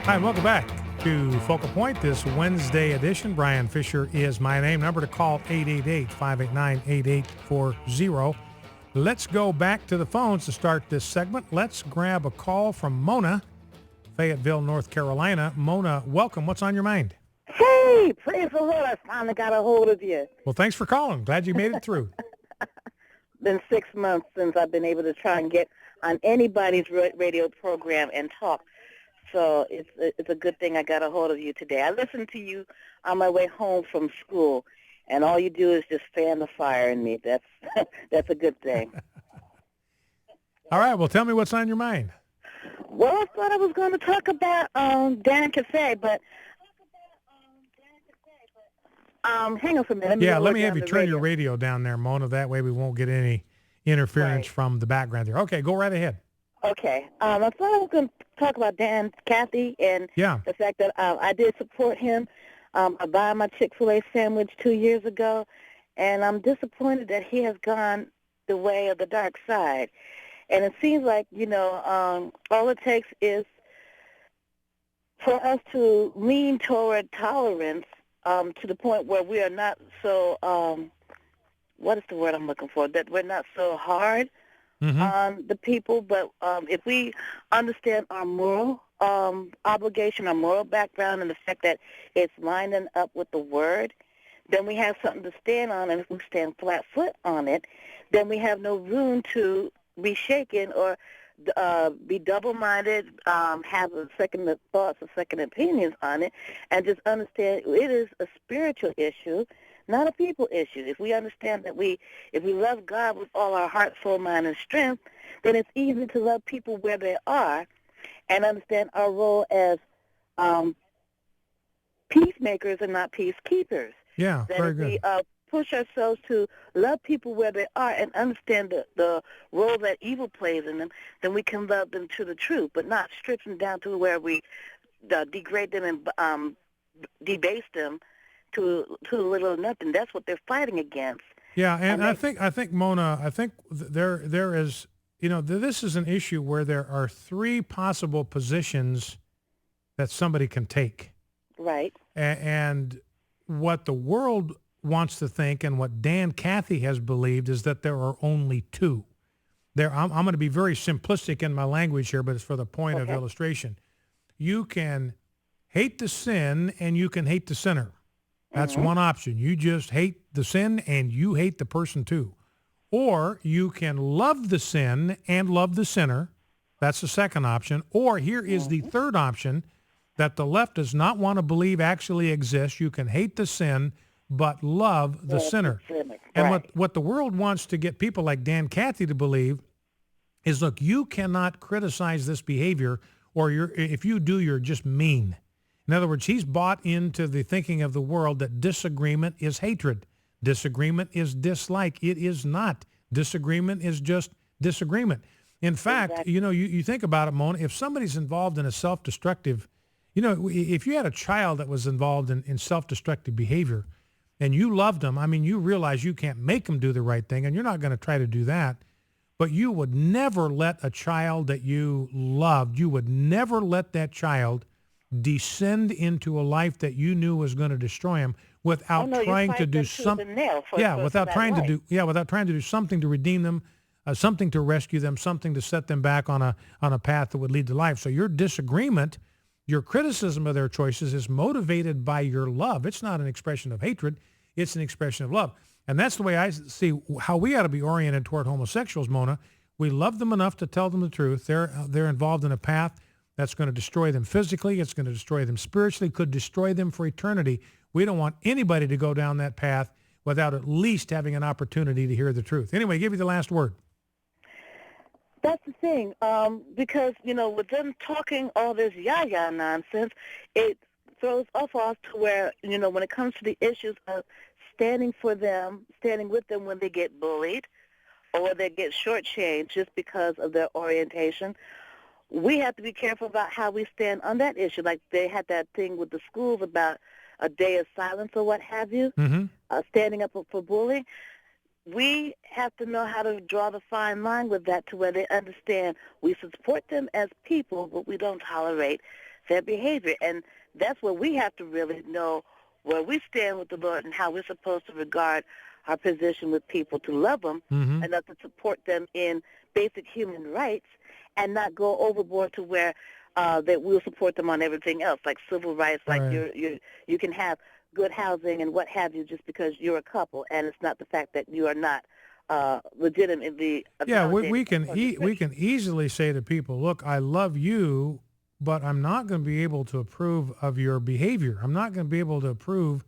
Hi, and welcome back to Focal Point, this Wednesday edition. Brian Fisher is my name. Number to call, 888-589-8840. Let's go back to the phones to start this segment. Let's grab a call from Mona, Fayetteville, North Carolina. Mona, welcome. What's on your mind? Hey, praise the Lord. I finally got a hold of you. Well, thanks for calling. Glad you made it through. Been 6 months since I've been able to try and get on anybody's radio program and talk. So it's a good thing I got a hold of you today. I listened to you on my way home from school, and all you do is just fan the fire in me. That's that's a good thing. All right. Well, tell me what's on your mind. Well, I thought I was going to talk about Dan Cafe, but hang on for a minute. Let me have you turn your radio down there, Mona. That way we won't get any interference from the background there. Okay, go right ahead. Okay. I thought I was going to talk about Dan Cathy and the fact that I did support him. I bought my Chick-fil-A sandwich 2 years ago, and I'm disappointed that he has gone the way of the dark side. And it seems like, all it takes is for us to lean toward tolerance to the point where we are not so, what is the word I'm looking for, that we're not so hard on the people. But if we understand our moral obligation, our moral background, and the fact that it's lining up with the Word, then we have something to stand on. And if we stand flat foot on it, then we have no room to be shaken or be double-minded, have second thoughts or second opinions on it, and just understand it is a spiritual issue, not a people issue. If we understand that if we love God with all our heart, soul, mind, and strength, then it's easy to love people where they are and understand our role as peacemakers and not peacekeepers. Yeah, that very if good. We push ourselves to love people where they are and understand the role that evil plays in them, then we can love them to the truth, but not strip them down to where we degrade them and debase them to little or nothing. That's what they're fighting against. Yeah, and I think Mona, there is, this is an issue where there are three possible positions that somebody can take. Right. And what the world wants to think and what Dan Cathy has believed is that there are only two. I'm going to be very simplistic in my language here, but it's for the point of illustration. You can hate the sin and you can hate the sinner. That's one option. You just hate the sin and you hate the person too. Or you can love the sin and love the sinner. That's the second option. Or here is the third option that the left does not want to believe actually exists. You can hate the sin but love the sinner. And what the world wants to get people like Dan Cathy to believe is, look, you cannot criticize this behavior, or if you do, you're just mean. In other words, he's bought into the thinking of the world that disagreement is hatred. Disagreement is dislike. It is not. Disagreement is just disagreement. In fact, you think about it, Mona, if somebody's involved in a self-destructive, if you had a child that was involved in self-destructive behavior, and you loved them, you realize you can't make them do the right thing, and you're not going to try to do that. But you would never let a child that you loved, you would never let that child descend into a life that you knew was going to destroy him without trying to do something. Without trying to do something to redeem them, something to rescue them, something to set them back on a path that would lead to life. So your disagreement, your criticism of their choices is motivated by your love. It's not an expression of hatred. It's an expression of love. And that's the way I see how we ought to be oriented toward homosexuals, Mona. We love them enough to tell them the truth. They're involved in a path that's going to destroy them physically. It's going to destroy them spiritually, could destroy them for eternity. We don't want anybody to go down that path without at least having an opportunity to hear the truth. Anyway, give you the last word. That's the thing, because, with them talking all this yah-yah nonsense, it throws us off to where, when it comes to the issues of standing with them when they get bullied or they get shortchanged just because of their orientation, we have to be careful about how we stand on that issue. Like they had that thing with the schools about a day of silence or what have you, standing up for bullying. We have to know how to draw the fine line with that to where they understand we support them as people, but we don't tolerate their behavior. And that's where we have to really know where we stand with the Lord and how we're supposed to regard our position with people, to love them enough to support them in basic human rights and not go overboard to where that we'll support them on everything else, like civil rights, like you can have good housing and what have you just because you're a couple, and it's not the fact that you are not legitimately. We can easily say to people, look, I love you, but I'm not going to be able to approve of your behavior. I'm not going to be able to approve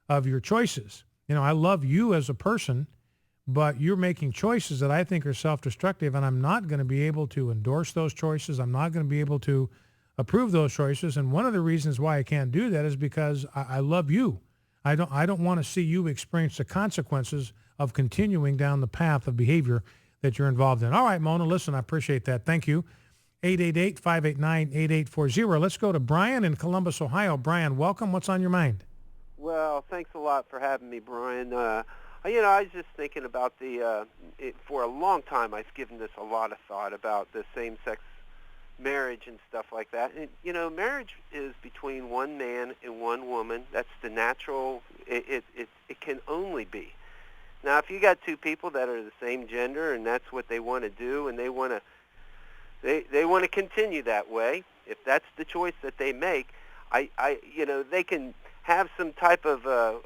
of your choices. I love you as a person, but you're making choices that I think are self-destructive, and I'm not going to be able to endorse those choices. I'm not going to be able to approve those choices. And one of the reasons why I can't do that is because I love you. I don't want to see you experience the consequences of continuing down the path of behavior that you're involved in. All right, Mona, listen, I appreciate that. Thank you. 888-589-8840. Let's go to Brian in Columbus, Ohio. Brian, welcome. What's on your mind? Well, thanks a lot for having me, Brian. I was just thinking about for a long time I've given this a lot of thought about the same-sex marriage and stuff like that. And, marriage is between one man and one woman. That's the natural, it can only be. Now, if you got two people that are the same gender and that's what they want to do and they want to continue that way, if that's the choice that they make, they can have some type of, a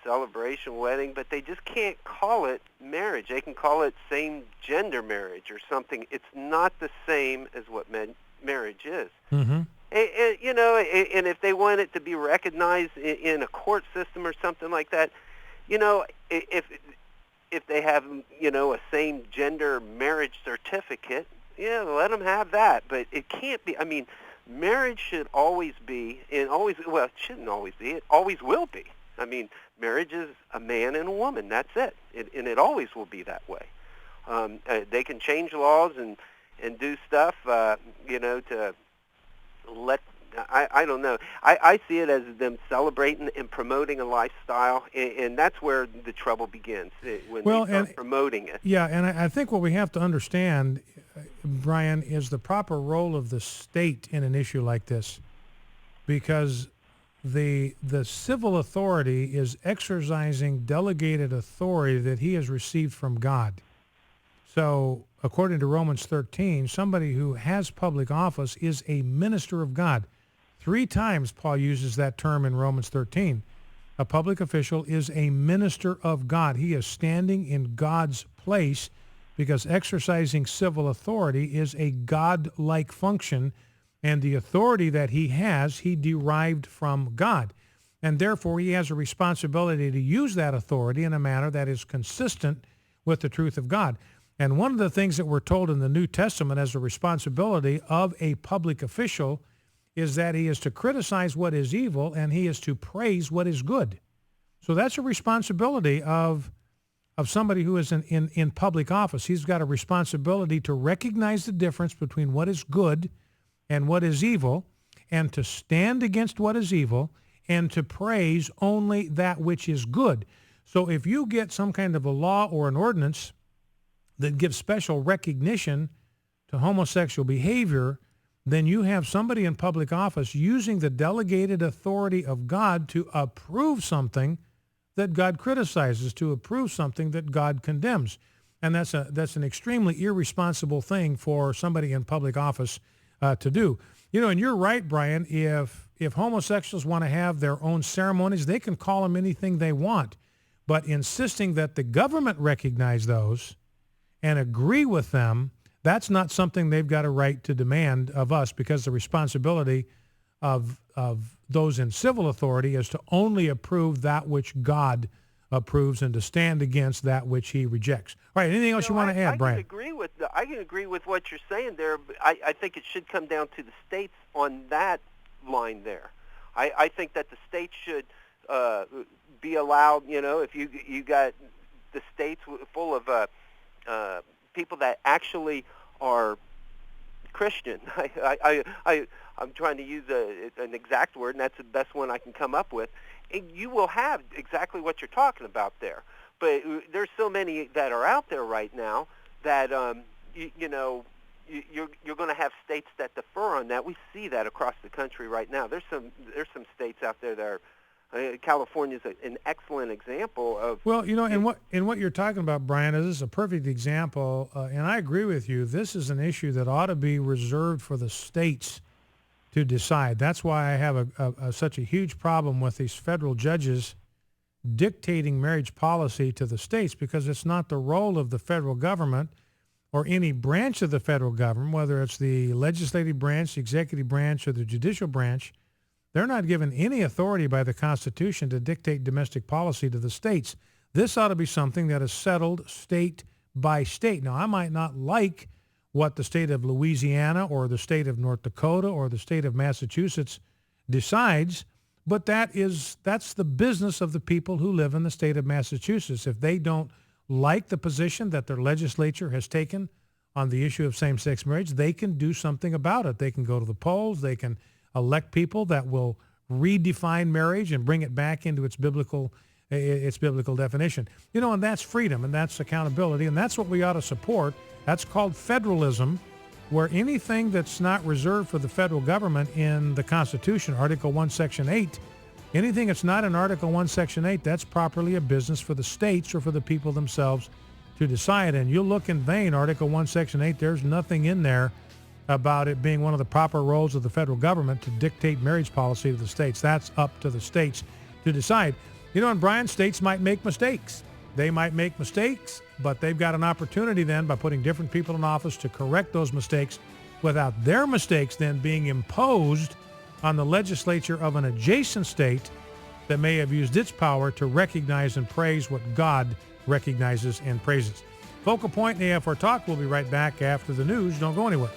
celebration wedding, but they just can't call it marriage. They can call it same-gender marriage or something. It's not the same as what marriage is. Mm-hmm. And if they want it to be recognized in a court system or something like that, if they have, a same-gender marriage certificate, let them have that. But it can't be, marriage should always be, it shouldn't always be, it always will be. Marriage is a man and a woman, that's it. And it always will be that way. They can change laws and do stuff, to let, I don't know. I see it as them celebrating and promoting a lifestyle, and that's where the trouble begins, when they start promoting it. Yeah, and I think what we have to understand, Brian, is the proper role of the state in an issue like this, because the civil authority is exercising delegated authority that he has received from God. So according to Romans 13, somebody who has public office is a minister of God. 3 times Paul uses that term in Romans 13. A public official is a minister of God. He is standing in God's place, because exercising civil authority is a God-like function, and the authority that he has, he derived from God. And therefore, he has a responsibility to use that authority in a manner that is consistent with the truth of God. And one of the things that we're told in the New Testament as a responsibility of a public official is that he is to criticize what is evil and he is to praise what is good. So that's a responsibility of somebody who is in public office. He's got a responsibility to recognize the difference between what is good and what is evil, and to stand against what is evil, and to praise only that which is good. So if you get some kind of a law or an ordinance that gives special recognition to homosexual behavior, then you have somebody in public office using the delegated authority of God to approve something that God criticizes, to approve something that God condemns. And that's an extremely irresponsible thing for somebody in public office to do. And you're right, Brian, if homosexuals want to have their own ceremonies, they can call them anything they want. But insisting that the government recognize those and agree with them, that's not something they've got a right to demand of us, because the responsibility of those in civil authority is to only approve that which God approves and to stand against that which he rejects. All right, anything else you want to add, Brian? I can agree with what you're saying there. But I think it should come down to the states on that line there. I think that the states should be allowed, if you got the states full of people that actually are Christian. I'm trying to use an exact word, and that's the best one I can come up with. And you will have exactly what you're talking about there. But there's so many that are out there right now that, you're going to have states that defer on that. We see that across the country right now. There's some states out there that are. California is an excellent example of. Well, and what you're talking about, Brian, is a perfect example, and I agree with you. This is an issue that ought to be reserved for the states to decide. That's why I have such a huge problem with these federal judges dictating marriage policy to the states, because it's not the role of the federal government or any branch of the federal government, whether it's the legislative branch, the executive branch, or the judicial branch. They're not given any authority by the Constitution to dictate domestic policy to the states. This ought to be something that is settled state by state. Now, I might not like what the state of Louisiana or the state of North Dakota or the state of Massachusetts decides, but that's the business of the people who live in the state of Massachusetts. If they don't like the position that their legislature has taken on the issue of same-sex marriage, they can do something about it. They can go to the polls. They can elect people that will redefine marriage and bring it back into its biblical definition. And that's freedom, and that's accountability, and that's what we ought to support. That's called federalism, where anything that's not reserved for the federal government in the Constitution, Article 1, Section 8, anything that's not in Article 1, Section 8, that's properly a business for the states or for the people themselves to decide. And you'll look in vain, Article 1, Section 8, there's nothing in there about it being one of the proper roles of the federal government to dictate marriage policy to the states. That's up to the states to decide. And Brian, states might make mistakes. They might make mistakes, but they've got an opportunity then by putting different people in office to correct those mistakes without their mistakes then being imposed on the legislature of an adjacent state that may have used its power to recognize and praise what God recognizes and praises. Focal Point in AFR Talk. We'll be right back after the news. Don't go anywhere.